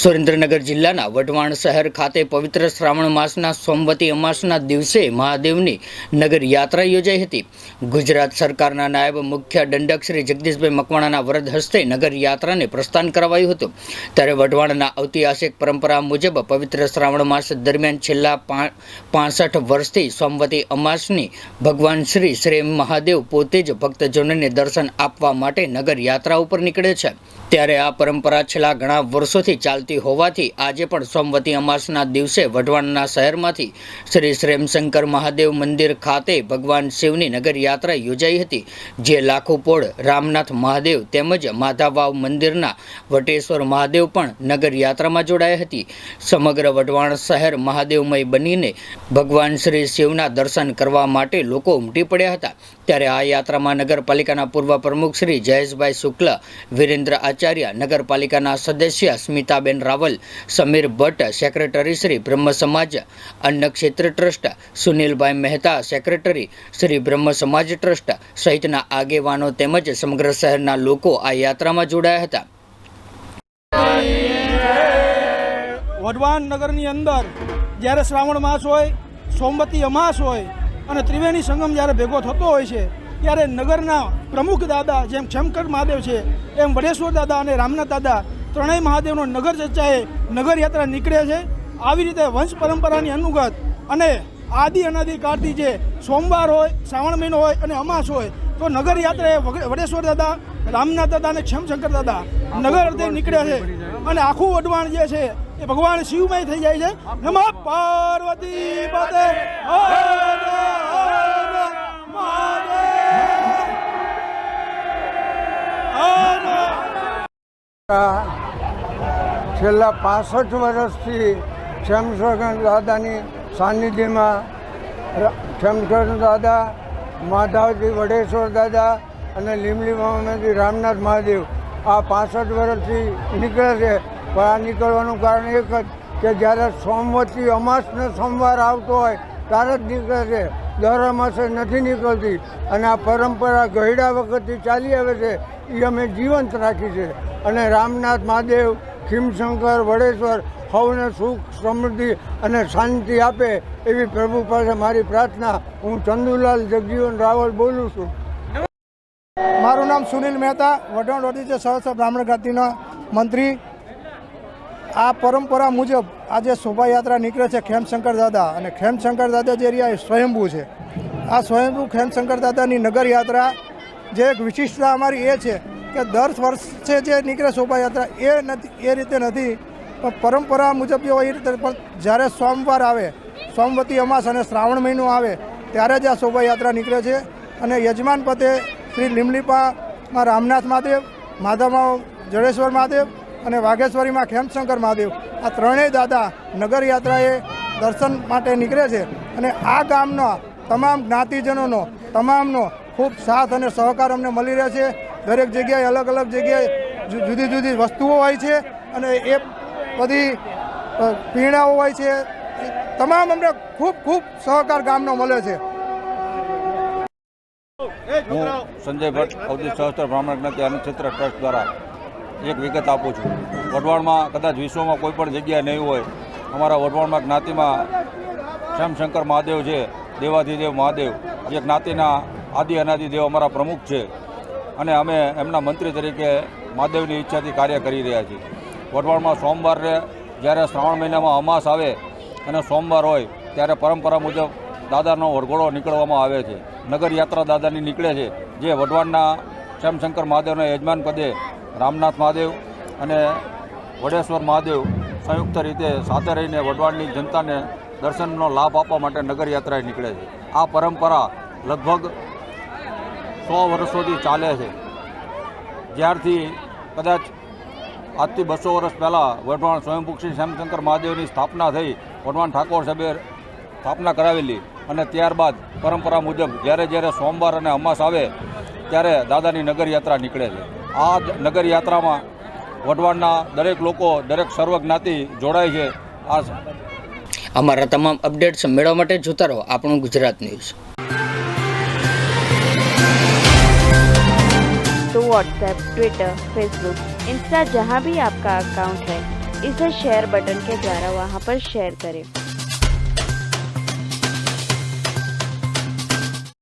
સુરેન્દ્રનગર જિલ્લાના વઢવાણ શહેર ખાતે પવિત્ર શ્રાવણ માસના સોમવતી અમાસના દિવસે મહાદેવની નગર યાત્રા યોજાઈ હતી। ગુજરાત સરકારના નાયબ મુખ્ય દંડક શ્રી જગદીશભાઈ મકવાણાના વરદ હસ્તે નગર યાત્રાને પ્રસ્થાન કરાવાયું હતું। ત્યારે વઢવાણના ઐતિહાસિક પરંપરા મુજબ પવિત્ર શ્રાવણ માસ દરમિયાન છેલ્લા 65 વર્ષથી સોમવતી અમાસની ભગવાન શ્રી શ્રેમ મહાદેવ પોતે જ ભક્તજનોને દર્શન આપવા માટે નગર યાત્રા ઉપર નીકળે છે। ત્યારે આ પરંપરા છેલ્લા ઘણા વર્ષોથી ચાલતી હોવાથી આજે પણ સોમવતી અમાસના દિવસે વઢવાણના શહેરમાંથી શ્રી શ્રેમશંકર મહાદેવ મંદિર ખાતે ભગવાન શિવની નગર યાત્રા યોજાઈ હતી, જે લાખોપોળ રામનાથ મહાદેવ તેમજ માધાવાવ મંદિરના વટેશ્વર મહાદેવ પણ નગર યાત્રામાં જોડાયા હતી। સમગ્ર વઢવાણ શહેર મહાદેવમય બનીને ભગવાન શ્રી શિવના દર્શન કરવા માટે લોકો ઉમટી પડ્યા હતા। ત્યારે આ યાત્રામાં નગરપાલિકાના પૂર્વ પ્રમુખ શ્રી જયેશભાઈ શુક્લ, વિરેન્દ્ર આચાર્ય, નગરપાલિકાના સદસ્ય સ્મિતાબેન રાવલ, સમીર ભટ્ટ, સેક્રેટરી શ્રી બ્રહ્મ સમાજ અન્ન ક્ષેત્ર ટ્રસ્ટ, સુનિલભાઈ મહેતા, સેક્રેટરી શ્રી બ્રહ્મ સમાજ ટ્રસ્ટ સહિતના આગેવાનો તેમજ સમગ્ર શહેરના લોકો આ યાત્રામાં જોડાયા હતા। વઢવાણ નગરની અંદર જ્યારે શ્રાવણ માસ હોય, સોમવતી અમાસ હોય અને ત્રિવેણી સંગમ જ્યારે ભેગો થતો હોય છે, ત્યારે નગરના પ્રમુખ દાદા જેમ શંકર મહાદેવ છે એમ વડેશ્વર દાદા અને રામનાથ દાદા ત્રણેય મહાદેવનો નગર ચર્ચાએ નગર યાત્રા નીકળે છે। આવી રીતે વંશ પરંપરાની અનુગત અને આદિ અનાદિકાળથી જે સોમવાર હોય, શ્રાવણ મહિનો હોય અને અમાસ હોય તો નગર યાત્રાએ વડેશ્વર દાદા, રામનાથ દાદા અને શંકર દાદા નગર અર્થે નીકળે છે અને આખું વઢવાણ જે છે એ ભગવાન શિવમય થઈ જાય છે। નમઃ પાર્વતી પતે હર હર છેલ્લા 65 વર્ષથી શ્યામશંકર દાદાની સાનિધ્યમાં શ્યામશંકર દાદા, માધાવજી વડેશ્વર દાદા અને લીમલીમામાંથી રામનાથ મહાદેવ આ 65 વર્ષથી નીકળે છે। પણ આ નીકળવાનું કારણ એક જ કે જ્યારે સોમવતી અમાસનો સોમવાર આવતો હોય ત્યારે જ નીકળે છે, દર અમાસે નથી નીકળતી અને આ પરંપરા ગયડા વખતથી ચાલી આવે છે, એ અમે જીવંત રાખી છે। અને રામનાથ મહાદેવ, ખીમશંકર, વડેશ્વર સૌને સુખ, સમૃદ્ધિ અને શાંતિ આપે એવી પ્રભુ પાસે મારી પ્રાર્થના। હું ચંદુલાલ જગજીવન રાવલ બોલું છું। મારું નામ સુનિલ મહેતા, વઢવાણ વડીચર સહસ્ત્ર બ્રાહ્મણ જ્ઞાતિના મંત્રી। આ પરંપરા મુજબ આજે શોભાયાત્રા નીકળે છે ખેમશંકર દાદા, અને ખેમશંકર દાદા જે રહ્યા એ સ્વયંભૂ છે। આ સ્વયંભૂ ખેમશંકર દાદાની નગર યાત્રા જે એક વિશિષ્ટતા અમારી એ છે કે દર વર્ષે જે નીકળે શોભાયાત્રા એ રીતે નથી, પણ પરંપરા મુજબ જે હોય એ રીતે। પણ જ્યારે સોમવાર આવે, સોમવતી અમાસ અને શ્રાવણ મહિનો આવે ત્યારે જ આ શોભાયાત્રા નીકળે છે। અને યજમાન પદે શ્રી લીમલીપામાં રામનાથ મહાદેવ, માધામાં જડેશ્વર મહાદેવ અને વાઘેશ્વરીમાં ખેમશંકર મહાદેવ આ ત્રણેય દાદા નગર યાત્રાએ દર્શન માટે નીકળે છે। અને આ ગામના તમામ જ્ઞાતિજનોનો તમામનો ખૂબ સાથ અને સહકાર અમને મળી રહે છે। દરેક જગ્યાએ અલગ અલગ જગ્યાએ જુદી જુદી વસ્તુઓ હોય છે અને એ બધી પીણાઓ હોય છે, તમામ અમને ખૂબ ખૂબ સહકાર ગામનો મળે છે। હું સંજય ભટ્ટ, અવધૂત સહસ્ત્ર બ્રાહ્મણ જ્ઞાતિ અન્ન ક્ષેત્ર ટ્રસ્ટ દ્વારા એક વિગત આપું છું। વઢવાણમાં કદાચ વિશ્વમાં કોઈ પણ જગ્યાએ નહીં હોય, અમારા વઢવાણમાં જ્ઞાતિમાં શ્યામશંકર મહાદેવ છે, દેવાધિદેવ મહાદેવ, જે જ્ઞાતિના આદિ અનાદિદેવ અમારા પ્રમુખ છે અને અમે એમના મંત્રી તરીકે મહાદેવની ઈચ્છાથી કાર્ય કરી રહ્યા છીએ। વઢવાણમાં સોમવારે જ્યારે શ્રાવણ મહિનામાં અમાસ આવે અને સોમવાર હોય ત્યારે પરંપરા મુજબ દાદાનો વરઘોડો નીકળવામાં આવે છે। નગર યાત્રા દાદાની નીકળે છે, જે વઢવાણના શ્યામશંકર મહાદેવના યજમાન પદે રામનાથ મહાદેવ અને વડેશ્વર મહાદેવ સંયુક્ત રીતે સાથે રહીને વઢવાણની જનતાને દર્શનનો લાભ આપવા માટે નગર યાત્રાએ નીકળે છે। આ પરંપરા લગભગ 100 વર્ષોથી ચાલે છે। જ્યારથી કદાચ આજથી 200 વર્ષ પહેલાં વઢવાણ સ્વયંભૂ શ્રી શ્યામશંકર મહાદેવની સ્થાપના થઈ, વઢવાણ ઠાકોર સાહેબે સ્થાપના કરાવેલી અને ત્યારબાદ પરંપરા મુજબ જ્યારે જ્યારે સોમવાર અને અમાસ આવે ત્યારે દાદાની નગર યાત્રા નીકળે છે। આ નગર યાત્રામાં વઢવાણના દરેક લોકો, દરેક સર્વ જ્ઞાતિ જોડાય છે। અમારા તમામ અપડેટ્સ મેળવવા માટે જોતા રહો આપણું ગુજરાત ન્યૂઝ। तो व्हाट्सएप, ट्विटर, फेसबुक, इंस्टा जहाँ भी आपका अकाउंट है इसे शेयर बटन के द्वारा वहां पर शेयर करें।